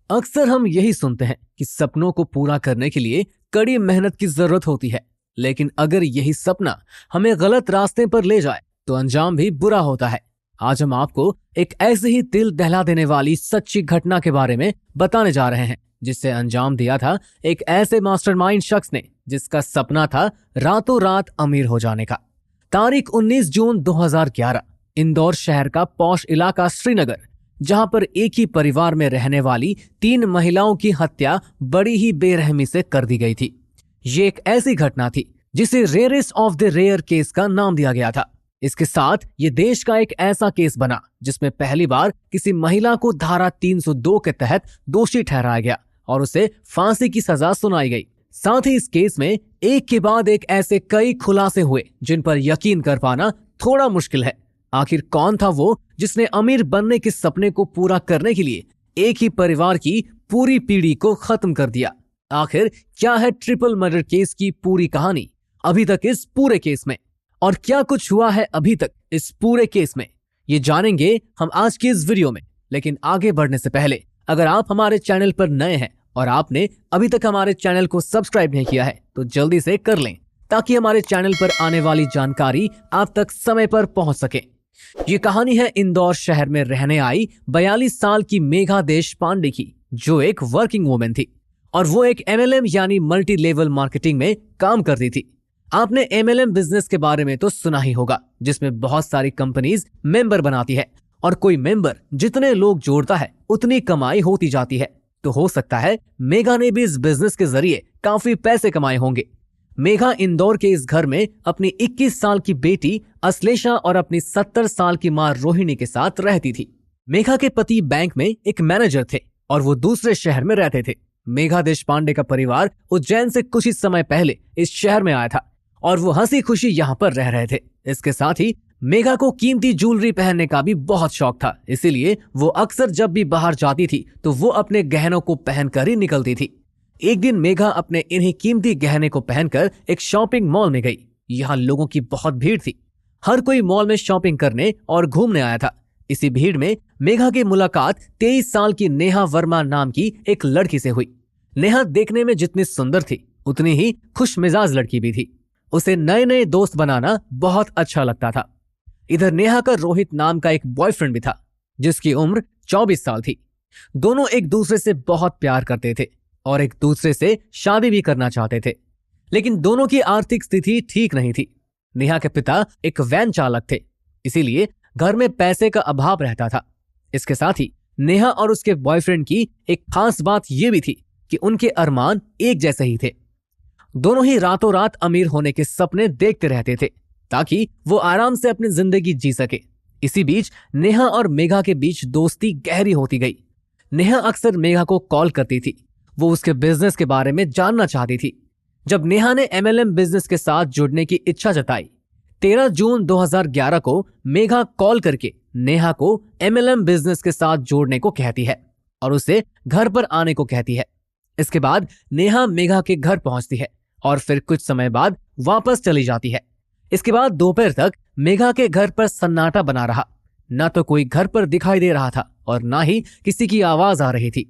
अक्सर हम यही सुनते हैं कि सपनों को पूरा करने के लिए कड़ी मेहनत की जरूरत होती है, लेकिन अगर यही सपना हमें गलत रास्ते पर ले जाए तो अंजाम भी बुरा होता है। आज हम आपको एक ऐसी ही दिल दहला देने वाली सच्ची घटना के बारे में बताने जा रहे हैं, जिससे अंजाम दिया था एक ऐसे मास्टरमाइंड शख्स ने जिसका सपना था रातों रात अमीर हो जाने का। तारीख 19 जून 2011, इंदौर शहर का पॉश इलाका श्रीनगर, जहां पर एक ही परिवार में रहने वाली 3 महिलाओं की हत्या बड़ी ही बेरहमी से कर दी गई थी। ये एक ऐसी घटना थी जिसे rarest of the rare case का नाम दिया गया था। इसके साथ ये देश का एक ऐसा केस बना जिसमें पहली बार किसी महिला को धारा 302 के तहत दोषी ठहराया गया और उसे फांसी की सजा सुनाई गई। साथ ही इस केस में एक के बाद एक ऐसे कई खुलासे हुए जिन पर यकीन कर पाना थोड़ा मुश्किल है। आखिर कौन था वो जिसने अमीर बनने के सपने को पूरा करने के लिए एक ही परिवार की पूरी पीढ़ी को खत्म कर दिया? आखिर क्या है ट्रिपल मर्डर केस की पूरी कहानी अभी तक इस पूरे केस में, और क्या कुछ हुआ है अभी तक इस पूरे केस में, ये जानेंगे हम आज की इस वीडियो में। लेकिन आगे बढ़ने से पहले अगर आप हमारे चैनल पर नए हैं और आपने अभी तक हमारे चैनल को सब्सक्राइब नहीं किया है तो जल्दी से कर लें, ताकि हमारे चैनल पर आने वाली जानकारी आप तक समय पर पहुंच सके। ये कहानी है इंदौर शहर में रहने आई 42 साल की मेघा देशपांडे की, जो एक वर्किंग वुमेन थी और वो एक MLM यानी मल्टी लेवल मार्केटिंग में काम करती थी। आपने MLM बिजनेस के बारे में तो सुना ही होगा, जिसमें बहुत सारी कंपनीज मेंबर बनाती है और कोई मेंबर जितने लोग जोड़ता है उतनी कमाई होती जाती है। तो हो सकता है मेघा ने भी इस बिजनेस के जरिए काफी पैसे कमाए होंगे। मेघा इंदौर के इस घर में अपनी 21 साल की बेटी अश्लेषा और अपनी 70 साल की मां रोहिणी के साथ रहती थी। मेघा के पति बैंक में एक मैनेजर थे और वो दूसरे शहर में रहते थे। मेघा देशपांडे का परिवार उज्जैन से कुछ ही समय पहले इस शहर में आया था और वो हंसी खुशी यहाँ पर रह रहे थे। इसके साथ ही मेघा को कीमती ज्वेलरी पहनने का भी बहुत शौक था, इसीलिए वो अक्सर जब भी बाहर जाती थी तो वो अपने गहनों को पहनकर ही निकलती थी। एक दिन मेघा अपने इन्हीं कीमती गहने को पहनकर एक शॉपिंग मॉल में गई। यहाँ लोगों की बहुत भीड़ थी, हर कोई मॉल में शॉपिंग करने और घूमने आया था। इसी भीड़ में मेघा की मुलाकात 23 साल की नेहा वर्मा नाम की एक लड़की से हुई। नेहा देखने में जितनी सुंदर थी उतनी ही खुश मिजाज लड़की भी थी। उसे नए नए दोस्त बनाना बहुत अच्छा लगता था। इधर नेहा का रोहित नाम का एक बॉयफ्रेंड भी था, जिसकी उम्र 24 साल थी। दोनों एक दूसरे से बहुत प्यार करते थे और एक दूसरे से शादी भी करना चाहते थे, लेकिन दोनों की आर्थिक स्थिति ठीक नहीं थी। नेहा के पिता एक वैन चालक थे, इसीलिए घर में पैसे का अभाव रहता था। इसके साथ ही नेहा और उसके बॉयफ्रेंड की एक खास बात यह भी थी कि उनके अरमान एक जैसे ही थे। दोनों ही रातों रात अमीर होने के सपने देखते रहते थे ताकि वो आराम से अपनी जिंदगी जी सके। इसी बीच नेहा और मेघा के बीच दोस्ती गहरी होती गई। नेहा अक्सर मेघा को कॉल करती थी, वो उसके बिजनेस के बारे में जानना चाहती थी। जब नेहा ने MLM बिजनेस के साथ जुड़ने की इच्छा जताई, 13 जून 2011 को मेघा कॉल करके नेहा को MLM बिजनेस के साथ जोड़ने को कहती है और उसे घर पर आने को कहती है। इसके बाद नेहा मेघा के घर पहुंचती है और फिर कुछ समय बाद वापस चली जाती है। इसके बाद दोपहर तक मेघा के घर पर सन्नाटा बना रहा। न तो कोई घर पर दिखाई दे रहा था और न ही किसी की आवाज आ रही थी।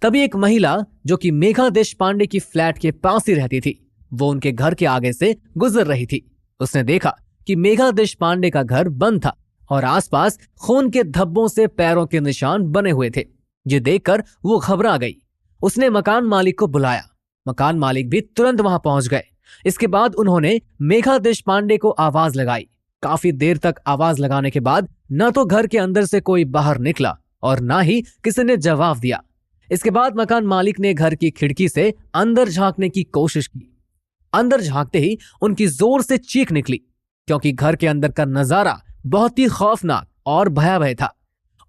तभी एक महिला जो कि मेघा देशपांडे की फ्लैट के पास ही रहती थी, वो उनके घर के आगे से गुजर रही थी। उसने देखा कि मेघा देशपांडे का घर बंद था और आसपास खून के धब्बों से पैरों के निशान बने हुए थे। ये देखकर वो घबरा गई। उसने मकान मालिक को बुलाया। मकान मालिक भी तुरंत वहां पहुंच गए। इसके बाद उन्होंने मेघा देशपांडे को आवाज लगाई। काफी देर तक आवाज लगाने के बाद न तो घर के अंदर से कोई बाहर निकला और न ही किसी ने जवाब दिया। इसके बाद मकान मालिक ने घर की खिड़की से अंदर झांकने की कोशिश की। अंदर झांकते ही उनकी जोर से चीख निकली, क्योंकि घर के अंदर का नजारा बहुत ही खौफनाक और भयावह था।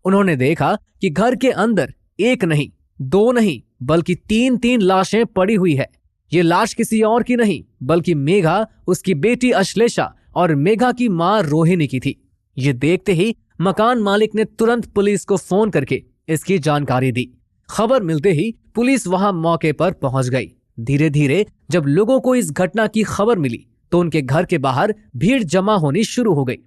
उन्होंने देखा कि घर के अंदर एक नहीं, दो नहीं, बल्कि 3 लाशें पड़ी हुई है। ये लाश किसी और की नहीं बल्कि मेघा, उसकी बेटी अश्लेषा और मेघा की मां रोहिणी की थी। ये देखते ही मकान मालिक ने तुरंत पुलिस को फोन करके इसकी जानकारी दी। खबर मिलते ही पुलिस वहां मौके पर पहुंच गई। धीरे धीरे जब लोगों को इस घटना की खबर मिली तो उनके घर के बाहर भीड़ जमा होनी शुरू हो गई।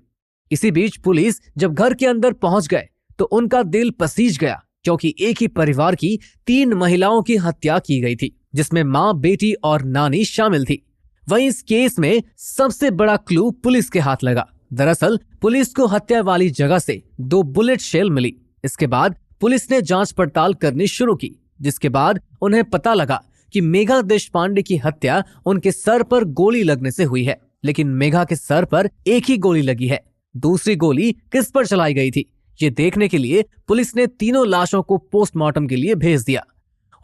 इसी बीच पुलिस जब घर के अंदर पहुंच गए तो उनका दिल पसीज गया क्योंकि एक ही परिवार की 3 महिलाओं की हत्या की गई थी, जिसमें माँ, बेटी और नानी शामिल थी। वहीं इस केस में सबसे बड़ा क्लू पुलिस के हाथ लगा। दरअसल पुलिस को हत्या वाली जगह से 2 बुलेट शेल मिली। इसके बाद पुलिस ने जांच पड़ताल करनी शुरू की, जिसके बाद उन्हें पता लगा कि मेघा देशपांडे की हत्या उनके सर पर गोली लगने से हुई है। लेकिन मेघा के सर पर एक ही गोली लगी है, दूसरी गोली किस पर चलाई गई थी, ये देखने के लिए पुलिस ने तीनों लाशों को पोस्टमार्टम के लिए भेज दिया।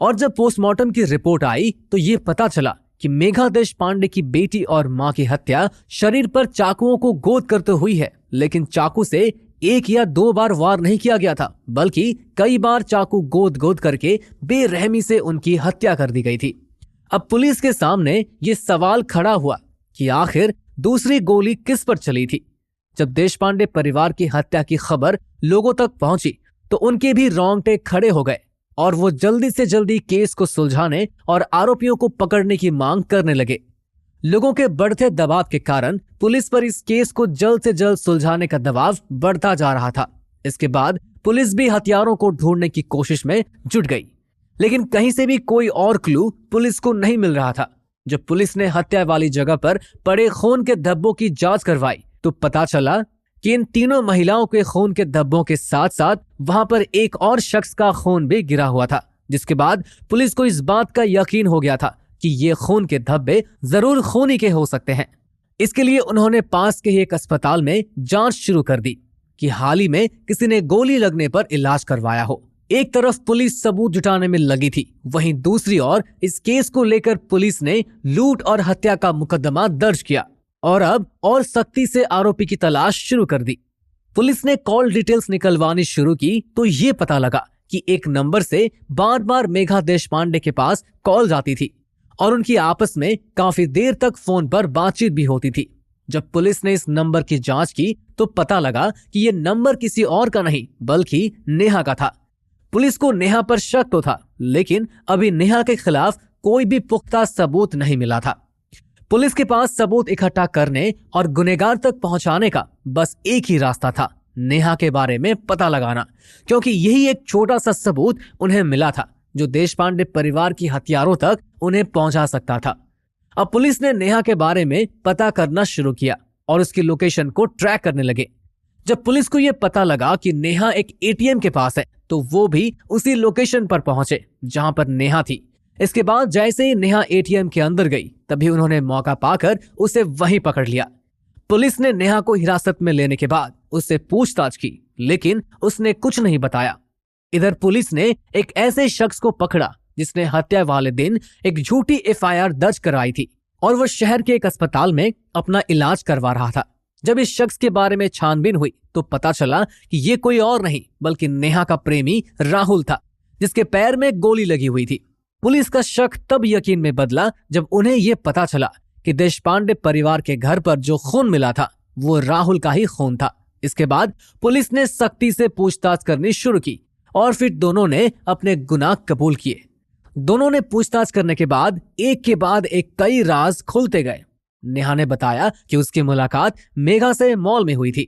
और जब पोस्टमार्टम की रिपोर्ट आई तो ये पता चला कि मेघा देशपांडे की बेटी और मां की हत्या शरीर पर चाकुओं को गोद करते हुई है। लेकिन चाकू से 1 या 2 बार वार नहीं किया गया था, बल्कि कई बार चाकू गोद गोद करके बेरहमी से उनकी हत्या कर दी गई थी। अब पुलिस के सामने ये सवाल खड़ा हुआ कि आखिर दूसरी गोली किस पर चली थी। जब देशपांडे परिवार की हत्या की खबर लोगों तक पहुंची तो उनके भी रोंगटे खड़े हो गए और वो जल्दी से जल्दी केस को सुलझाने और आरोपियों को पकड़ने की मांग करने लगे। लोगों के बढ़ते दबाव के कारण पुलिस पर इस केस को जल्द से जल्द सुलझाने का दबाव बढ़ता जा रहा था। इसके बाद पुलिस भी हथियारों को ढूंढने की कोशिश में जुट गई, लेकिन कहीं से भी कोई और क्लू पुलिस को नहीं मिल रहा था। जब पुलिस ने हत्या वाली जगह पर पड़े खून के धब्बों की जांच करवाई तो पता चला कि इन तीनों महिलाओं के खून के धब्बों के साथ साथ वहां पर एक और शख्स का खून भी गिरा हुआ था, जिसके बाद पुलिस को इस बात का यकीन हो गया था कि ये खून के धब्बे जरूर खूनी के हो सकते हैं। इसके लिए उन्होंने पास के ही एक अस्पताल में जांच शुरू कर दी कि हाल ही में किसी ने गोली लगने पर इलाज करवाया हो। एक तरफ पुलिस सबूत जुटाने में लगी थी, वहीं दूसरी ओर इस केस को लेकर पुलिस ने लूट और हत्या का मुकदमा दर्ज किया और अब और सख्ती से आरोपी की तलाश शुरू कर दी। पुलिस ने कॉल डिटेल्स निकलवानी शुरू की तो ये पता लगा कि एक नंबर से बार बार मेघा देशपांडे के पास कॉल जाती थी और उनकी आपस में काफी देर तक फोन पर बातचीत भी होती थी। जब पुलिस ने इस नंबर की जांच की तो पता लगा कि ये नंबर किसी और का नहीं बल्कि नेहा का था। पुलिस को नेहा पर शक तो था, लेकिन अभी नेहा के खिलाफ कोई भी पुख्ता सबूत नहीं मिला था। पुलिस के पास सबूत इकट्ठा करने और गुनहगार तक पहुंचाने का बस एक ही रास्ता था, नेहा के बारे में पता लगाना, क्योंकि यही एक छोटा सा सबूत उन्हें मिला था जो देशपांडे परिवार की हथियारों तक उन्हें पहुंचा सकता था। अब पुलिस ने नेहा के बारे में पता करना शुरू किया और उसकी लोकेशन को ट्रैक करने लगे। जब पुलिस को यह पता लगा कि नेहा एक एटीएम के पास है तो वो भी उसी लोकेशन पर पहुंचे जहां पर नेहा थी। इसके बाद जैसे ही नेहा एटीएम के अंदर गई तभी उन्होंने मौका पाकर उसे वहीं पकड़ लिया। पुलिस ने नेहा को हिरासत में लेने के बाद उससे पूछताछ की, लेकिन उसने कुछ नहीं बताया। इधर पुलिस ने एक ऐसे शख्स को पकड़ा जिसने हत्या वाले दिन एक झूठी एफआईआर दर्ज कराई थी और वह शहर के एक अस्पताल में अपना इलाज करवा रहा था। जब इस शख्स के बारे में छानबीन हुई तो पता चला कि ये कोई और नहीं बल्कि नेहा का प्रेमी राहुल था, जिसके पैर में गोली लगी हुई थी। पुलिस का शक तब यकीन में बदला जब उन्हें यह पता चला कि देशपांडे परिवार के घर पर जो खून मिला था वो राहुल का ही खून था। इसके बाद पुलिस ने सख्ती से पूछताछ करनी शुरू की और फिर दोनों ने अपने गुनाह कबूल किए। दोनों ने पूछताछ करने के बाद एक के बाद एक कई राज खुलते गए। नेहा ने बताया कि उसकी मुलाकात मेघा से मॉल में हुई थी,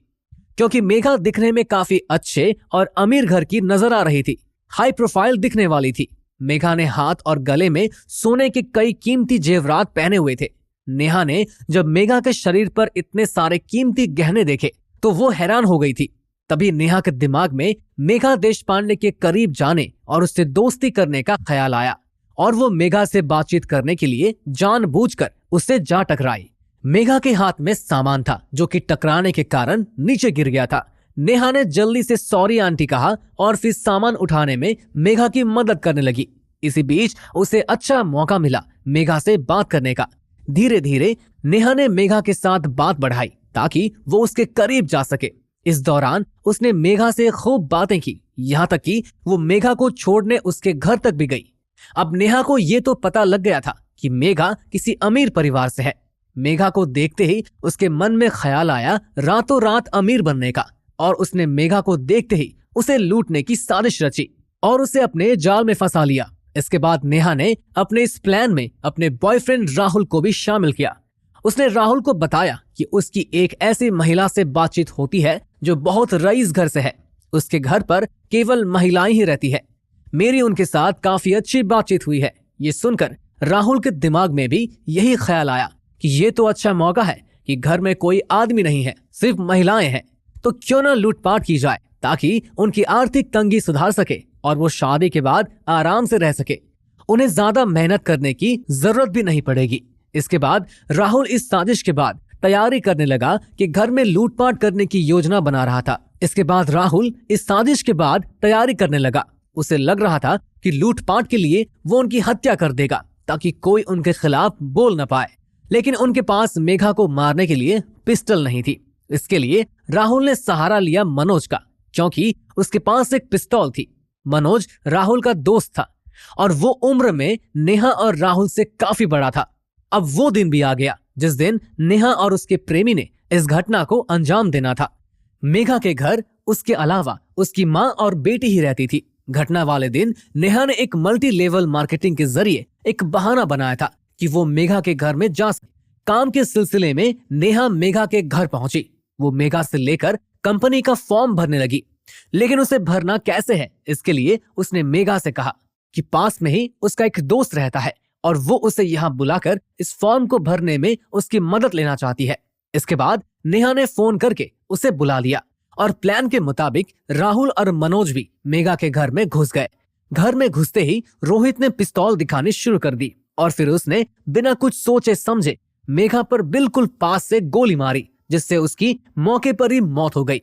क्योंकि मेघा दिखने में काफी अच्छे और अमीर घर की नजर आ रही थी, हाई प्रोफाइल दिखने वाली थी। मेघा ने हाथ और गले में सोने के कई कीमती जेवरात पहने हुए थे। नेहा ने जब मेघा के शरीर पर इतने सारे कीमती गहने देखे तो वो हैरान हो गई थी। तभी नेहा के दिमाग में मेघा देशपांडे के करीब जाने और उससे दोस्ती करने का ख्याल आया और वो मेघा से बातचीत करने के लिए जानबूझकर उससे जा टकराई। मेघा के हाथ में सामान था जो कि टकराने के कारण नीचे गिर गया था। नेहा ने जल्दी से सॉरी आंटी कहा और फिर सामान उठाने में मेघा की मदद करने लगी। इसी बीच उसे अच्छा मौका मिला मेघा से बात करने का। धीरे धीरे नेहा ने मेघा के साथ बात बढ़ाई ताकि वो उसके करीब जा सके। इस दौरान उसने मेघा से खूब बातें की, यहाँ तक कि वो मेघा को छोड़ने उसके घर तक भी गई। अब नेहा को ये तो पता लग गया था कि मेघा किसी अमीर परिवार से है। मेघा को देखते ही उसके मन में ख्याल आया रातों रात अमीर बनने का और उसने मेघा को देखते ही उसे लूटने की साजिश रची और उसे अपने जाल में फंसा लिया। इसके बाद नेहा ने अपने इस प्लान में अपने बॉयफ्रेंड राहुल को भी शामिल किया। उसने राहुल को बताया कि उसकी एक ऐसी महिला से बातचीत होती है जो बहुत रईस घर से है उसके घर पर केवल महिलाएं ही रहती है। मेरी उनके साथ काफी अच्छी बातचीत हुई है। ये सुनकर राहुल के दिमाग में भी यही ख्याल आया कि ये तो अच्छा मौका है कि घर में कोई आदमी नहीं है, सिर्फ महिलाएं हैं, तो क्यों ना लूटपाट की जाए ताकि उनकी आर्थिक तंगी सुधार सके और वो शादी के बाद आराम से रह सके। उन्हें ज्यादा मेहनत करने की जरूरत भी नहीं पड़ेगी। इसके बाद राहुल इस साजिश के बाद तैयारी करने लगा कि घर में लूटपाट करने की योजना बना रहा था। इसके बाद राहुल इस साजिश के बाद तैयारी करने लगा। उसे लग रहा था कि लूटपाट के लिए वो उनकी हत्या कर देगा ताकि कोई उनके खिलाफ बोल न पाए। लेकिन उनके पास मेघा को मारने के लिए पिस्टल नहीं थी। इसके लिए राहुल ने सहारा लिया मनोज का, क्योंकि उसके पास एक पिस्तौल थी। मनोज राहुल का दोस्त था और वो उम्र में नेहा और राहुल से काफी बड़ा था। अब वो दिन भी आ गया जिस दिन नेहा और उसके प्रेमी ने इस घटना को अंजाम देना था। मेघा के घर उसके अलावा उसकी माँ और बेटी ही रहती थी। घटना वाले दिन नेहा ने एक मल्टी लेवल मार्केटिंग के जरिए एक बहाना बनाया था कि वो मेघा के घर में जा सके। काम के सिलसिले में नेहा मेघा के घर पहुंची। वो मेघा से लेकर कंपनी का फॉर्म भरने लगी, लेकिन उसे भरना कैसे है इसके लिए उसने मेघा से कहा कि पास में ही उसका एक दोस्त रहता है और वो उसे यहाँ बुलाकर इस फॉर्म को भरने में उसकी मदद लेना चाहती है। इसके बाद नेहा ने फोन करके उसे बुला लिया और प्लान के मुताबिक राहुल और मनोज भी मेघा के घर में घुस गए। घर में घुसते ही रोहित ने पिस्तौल दिखानी शुरू कर दी और फिर उसने बिना कुछ सोचे समझे मेघा पर बिल्कुल पास से गोली मारी, जिससे उसकी मौके पर ही मौत हो गई।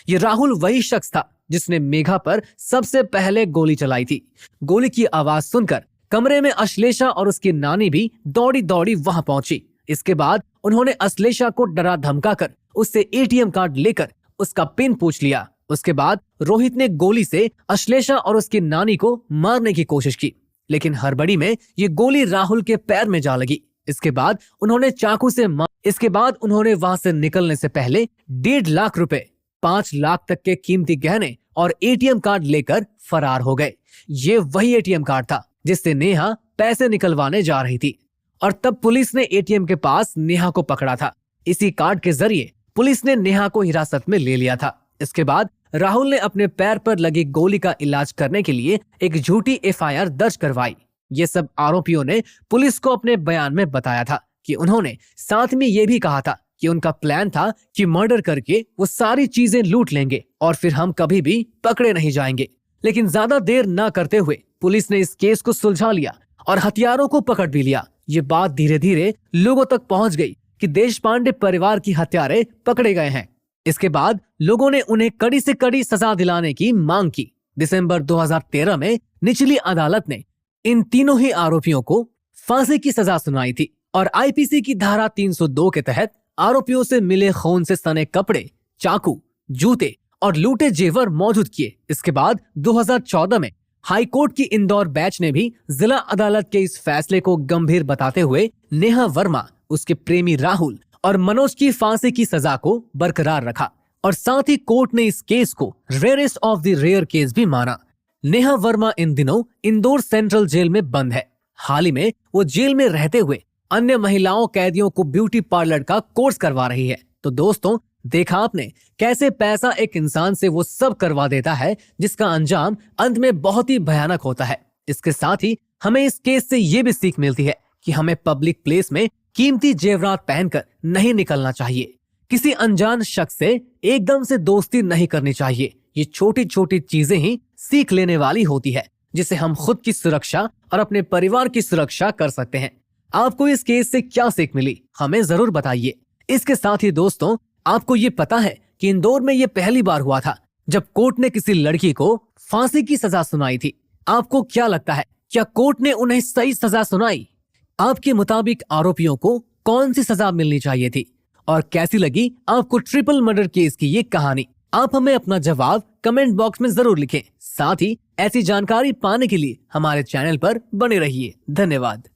ये राहुल वही शख्स था जिसने मेघा पर सबसे पहले गोली चलाई थी। गोली की आवाज सुनकर कमरे में अश्लेषा और उसकी नानी भी दौड़ी दौड़ी वहां पहुंची। इसके बाद उन्होंने अश्लेषा को डरा धमकाकर उससे एटीएम कार्ड लेकर उसका पिन पूछ लिया। उसके बाद रोहित ने गोली से अश्लेषा और उसकी नानी को मारने की कोशिश की, लेकिन हड़बड़ी में ये गोली राहुल के पैर में जा लगी। इसके बाद उन्होंने चाकू से इसके बाद उन्होंने वहां से निकलने से पहले 1.5 लाख रुपए, 5 लाख तक के कीमती गहने और एटीएम कार्ड लेकर फरार हो गए। ये वही एटीएम कार्ड था जिससे नेहा पैसे निकलवाने जा रही थी और तब पुलिस ने एटीएम के पास नेहा को पकड़ा था। इसी कार्ड के जरिए पुलिस ने नेहा को हिरासत में ले लिया था। इसके बाद राहुल ने अपने पैर पर लगी गोली का इलाज करने के लिए एक झूठी एफआईआर दर्ज करवाई। ये सब आरोपियों ने पुलिस को अपने बयान में बताया था कि उन्होंने साथ में ये भी कहा था कि उनका प्लान था कि मर्डर करके वो सारी चीजें लूट लेंगे और फिर हम कभी भी पकड़े नहीं जाएंगे। लेकिन ज्यादा देर न करते हुए पुलिस ने इस केस को सुलझा लिया और हथियारों को पकड़ भी लिया। ये बात धीरे धीरे लोगों तक पहुंच गई कि देशपांडे परिवार की हत्यारे पकड़े गए हैं। इसके बाद लोगों ने उन्हें कड़ी से कड़ी सजा दिलाने की मांग की। दिसंबर 2013 में निचली अदालत ने इन तीनों ही आरोपियों को फांसी की सजा सुनाई थी और आईपीसी की धारा 302 के तहत आरोपियों से मिले खून से सने कपड़े, चाकू, जूते और लूटे जेवर मौजूद किए। इसके बाद 2014 में हाई कोर्ट की इंदौर बेंच ने भी जिला अदालत के इस फैसले को गंभीर बताते हुए नेहा वर्मा, उसके प्रेमी राहुल और मनोज की फांसी की सजा को बरकरार रखा और साथ ही कोर्ट ने इस केस को rarest of the rare case भी माना। नेहा वर्मा इन दिनों इंदौर सेंट्रल जेल में बंद है। हाल ही में वो जेल में रहते हुए अन्य महिलाओं कैदियों को ब्यूटी पार्लर का कोर्स करवा रही है। तो दोस्तों, देखा आपने कैसे पैसा एक इंसान से वो सब करवा देता है जिसका अंजाम अंत में बहुत ही भयानक होता है। इसके साथ ही हमें इस केस से ये भी सीख मिलती है कि हमें पब्लिक प्लेस में कीमती जेवरात पहनकर नहीं निकलना चाहिए। किसी अनजान शख्स से एकदम से दोस्ती नहीं करनी चाहिए। ये छोटी छोटी चीजें ही सीख लेने वाली होती है, जिससे हम खुद की सुरक्षा और अपने परिवार की सुरक्षा कर सकते हैं। आपको इस केस से क्या सीख मिली, हमें जरूर बताइए। इसके साथ ही दोस्तों, आपको ये पता है कि इंदौर में ये पहली बार हुआ था जब कोर्ट ने किसी लड़की को फांसी की सजा सुनाई थी। आपको क्या लगता है, क्या कोर्ट ने उन्हें सही सजा सुनाई? आपके मुताबिक आरोपियों को कौन सी सजा मिलनी चाहिए थी और कैसी लगी आपको ट्रिपल मर्डर केस की ये कहानी? आप हमें अपना जवाब कमेंट बॉक्स में जरूर लिखें। साथ ही ऐसी जानकारी पाने के लिए हमारे चैनल पर बने रहिए। धन्यवाद।